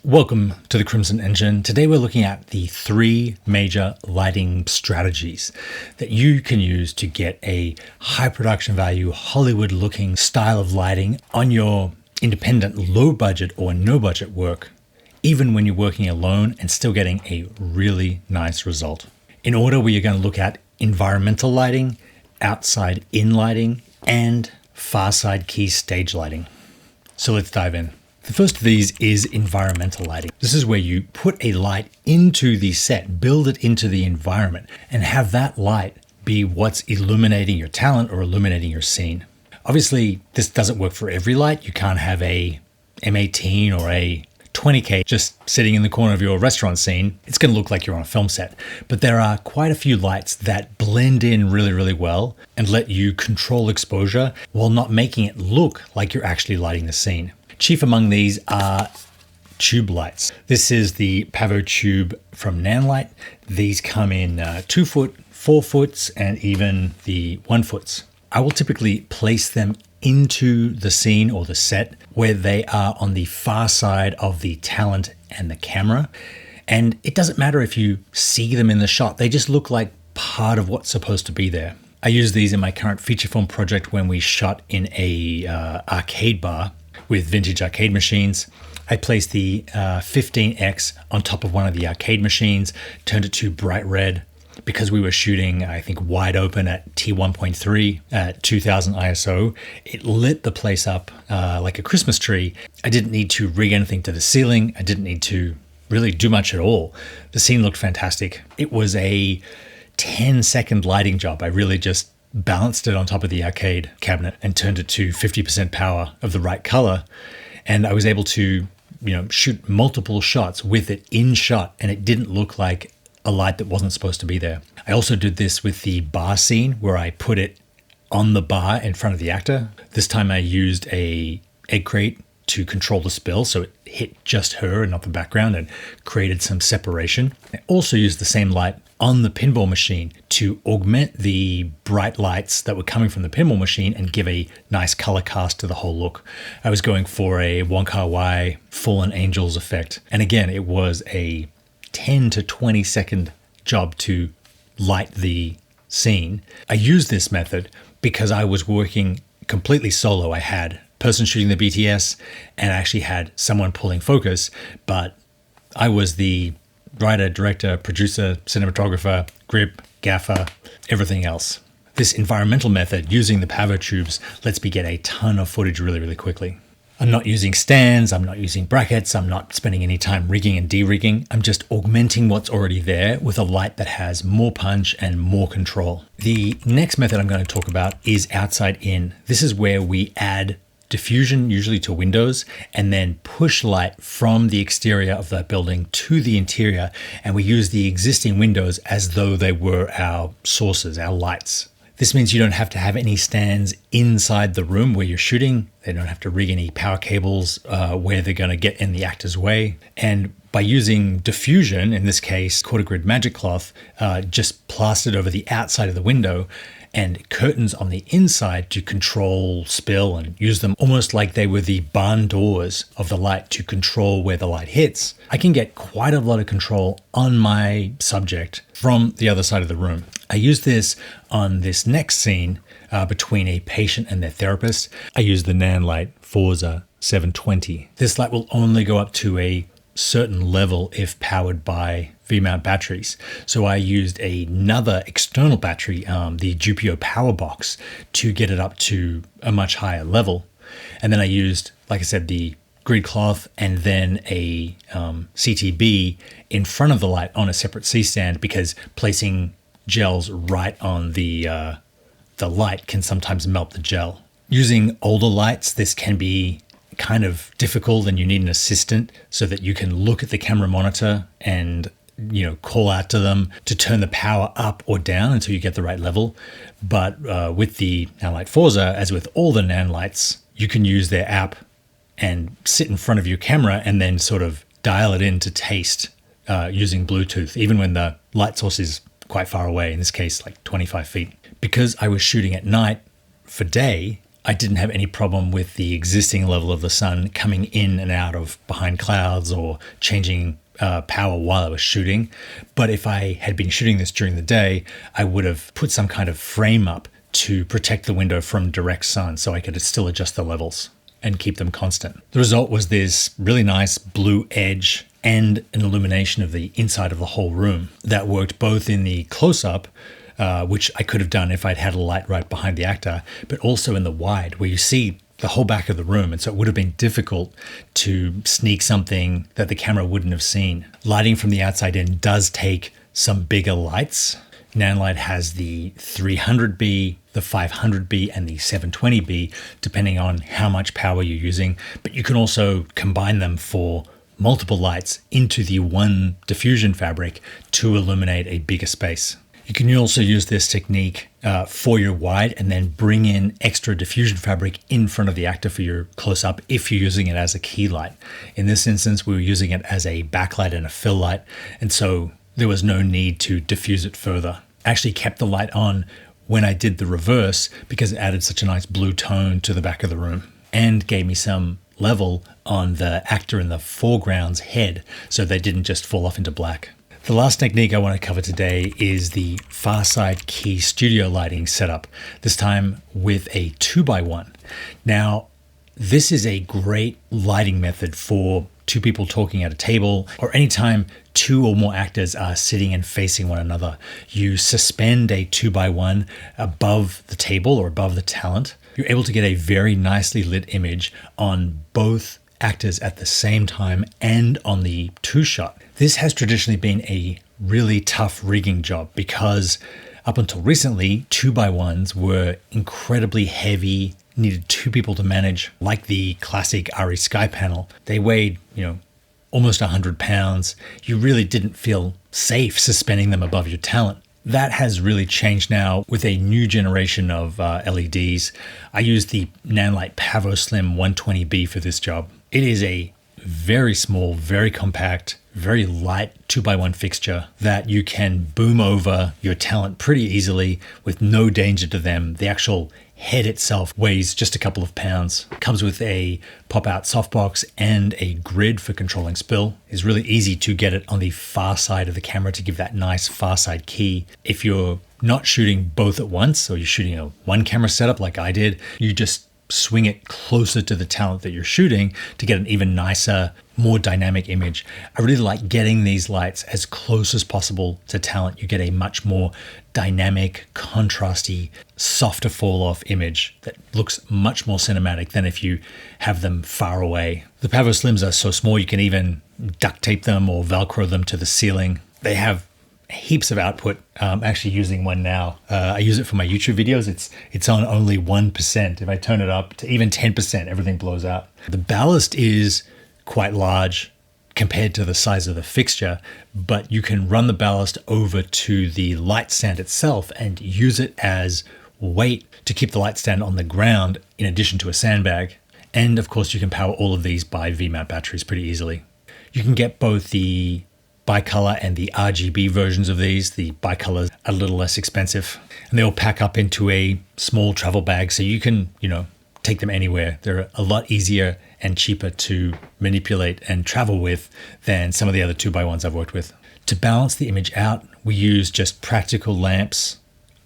Welcome to the Crimson Engine. Today we're looking at the 3 major lighting strategies that you can use to get a high production value, Hollywood looking style of lighting on your independent low budget or no budget work, even when you're working alone and still getting a really nice result. In order, we are going to look at environmental lighting, outside in lighting, and far side key stage lighting. So let's dive in. The first of these is environmental lighting. This is where you put a light into the set, build it into the environment, and have that light be what's illuminating your talent or illuminating your scene. Obviously, this doesn't work for every light. You can't have a M18 or a 20K just sitting in the corner of your restaurant scene. It's going to look like you're on a film set. But there are quite a few lights that blend in really, really well and let you control exposure while not making it look like you're actually lighting the scene. Chief among these are tube lights. This is the Pavo tube from Nanlite. These come in 2 foot, 4 foots, and even the 1 foots. I will typically place them into the scene or the set where they are on the far side of the talent and the camera. And it doesn't matter if you see them in the shot, they just look like part of what's supposed to be there. I use these in my current feature film project when we shot in a arcade bar with vintage arcade machines. I placed the 15X on top of one of the arcade machines, turned it to bright red because we were shooting, I think, wide open at T1.3 at 2000 ISO. It lit the place up like a Christmas tree. I didn't need to rig anything to the ceiling. I didn't need to really do much at all. The scene looked fantastic. It was a 10-second lighting job. I really just balanced it on top of the arcade cabinet and turned it to 50% power of the right color. And I was able to, shoot multiple shots with it in shot, and it didn't look like a light that wasn't supposed to be there. I also did this with the bar scene where I put it on the bar in front of the actor. This time I used a egg crate to control the spill, so it hit just her and not the background and created some separation. I also used the same light on the pinball machine to augment the bright lights that were coming from the pinball machine and give a nice color cast to the whole look. I was going for a Wong Kar-wai Fallen Angels effect. And again, it was a 10 to 20 second job to light the scene. I used this method because I was working completely solo. I had a person shooting the BTS and I actually had someone pulling focus, but I was the writer, director, producer, cinematographer, grip, gaffer, everything else. This environmental method using the Pavo tubes lets me get a ton of footage really, really quickly. I'm not using stands, I'm not using brackets, I'm not spending any time rigging and de-rigging. I'm just augmenting what's already there with a light that has more punch and more control. The next method I'm going to talk about is outside in. This is where we add diffusion, usually to windows, and then push light from the exterior of that building to the interior. And we use the existing windows as though they were our sources, our lights. This means you don't have to have any stands inside the room where you're shooting. They don't have to rig any power cables where they're going to get in the actor's way. And by using diffusion, in this case, Quarter-Grid Magic Cloth, just plastered over the outside of the window, and curtains on the inside to control spill and use them almost like they were the barn doors of the light to control where the light hits, I can get quite a lot of control on my subject from the other side of the room. I use this on this next scene between a patient and their therapist. I use the Nanlite Forza 720. This light will only go up to a certain level if powered by V-mount batteries. So I used another external battery, the Jupio Power Box, to get it up to a much higher level. And then I used, like I said, the grid cloth and then a CTB in front of the light on a separate C-stand, because placing gels right on the light can sometimes melt the gel. Using older lights, this can be kind of difficult and you need an assistant so that you can look at the camera monitor and call out to them to turn the power up or down until you get the right level. But with the Nanlite Forza, as with all the Nanlites, you can use their app and sit in front of your camera and then sort of dial it in to taste using Bluetooth, even when the light source is quite far away, in this case like 25 feet. Because I was shooting at night for day, I didn't have any problem with the existing level of the sun coming in and out of behind clouds or changing power while I was shooting. But if I had been shooting this during the day, I would have put some kind of frame up to protect the window from direct sun so I could still adjust the levels and keep them constant. The result was this really nice blue edge and an illumination of the inside of the whole room that worked both in the close-up, which I could have done if I'd had a light right behind the actor, but also in the wide where you see the whole back of the room. And so it would have been difficult to sneak something that the camera wouldn't have seen. Lighting from the outside in does take some bigger lights. Nanlite has the 300B, the 500B, and the 720B, depending on how much power you're using. But you can also combine them for multiple lights into the one diffusion fabric to illuminate a bigger space. You can also use this technique for your wide and then bring in extra diffusion fabric in front of the actor for your close-up if you're using it as a key light. In this instance, we were using it as a backlight and a fill light, and so there was no need to diffuse it further. I actually kept the light on when I did the reverse because it added such a nice blue tone to the back of the room and gave me some level on the actor in the foreground's head so they didn't just fall off into black. The last technique I want to cover today is the Farside Key studio lighting setup, this time with a 2x1. Now, this is a great lighting method for two people talking at a table, or anytime two or more actors are sitting and facing one another. You suspend a 2x1 above the table or above the talent. You're able to get a very nicely lit image on both actors at the same time and on the two shot. This has traditionally been a really tough rigging job because up until recently, 2x1s were incredibly heavy, needed two people to manage, like the classic ARRI Sky panel. They weighed, almost 100 pounds. You really didn't feel safe suspending them above your talent. That has really changed now with a new generation of LEDs. I use the Nanlite PavoSlim 120B for this job. It is a very small, very compact, very light 2x1 fixture that you can boom over your talent pretty easily with no danger to them. The actual head itself weighs just a couple of pounds. It comes with a pop-out softbox and a grid for controlling spill. It's really easy to get it on the far side of the camera to give that nice far side key. If you're not shooting both at once, or you're shooting a one camera setup like I did, you just swing it closer to the talent that you're shooting to get an even nicer, more dynamic image. I really like getting these lights as close as possible to talent. You get a much more dynamic, contrasty, softer fall off image that looks much more cinematic than if you have them far away. The PavoSlims are so small you can even duct tape them or Velcro them to the ceiling. They have heaps of output. I'm actually using one now. I use it for my YouTube videos. It's on only 1%. If I turn it up to even 10%, everything blows out. The ballast is quite large compared to the size of the fixture, but you can run the ballast over to the light stand itself and use it as weight to keep the light stand on the ground in addition to a sandbag. And of course, you can power all of these by V-mount batteries pretty easily. You can get both the bicolor and the RGB versions of these. The bicolor is a little less expensive and they all pack up into a small travel bag so you can, take them anywhere. They're a lot easier and cheaper to manipulate and travel with than some of the other 2x1s I've worked with. To balance the image out, we use just practical lamps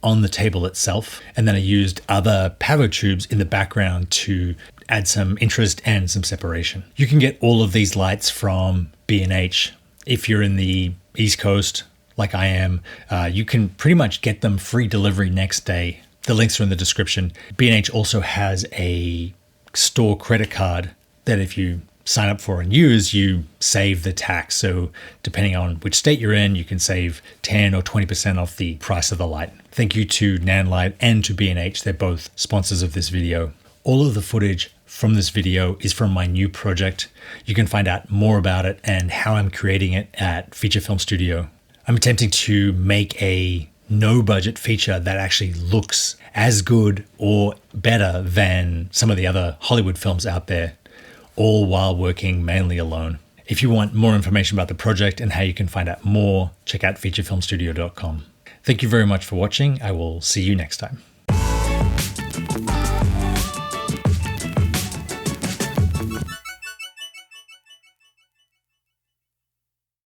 on the table itself, and then I used other Pavo tubes in the background to add some interest and some separation. You can get all of these lights from B&H. If you're in the East Coast, like I am, you can pretty much get them free delivery next day. The links are in the description. B&H also has a store credit card that if you sign up for and use, you save the tax. So depending on which state you're in, you can save 10 or 20% off the price of the light. Thank you to Nanlite and to B&H. They're both sponsors of this video. All of the footage from this video is from my new project. You can find out more about it and how I'm creating it at Feature Film Studio. I'm attempting to make a no-budget feature that actually looks as good or better than some of the other Hollywood films out there, all while working mainly alone. If you want more information about the project and how you can find out more, check out featurefilmstudio.com. Thank you very much for watching. I will see you next time.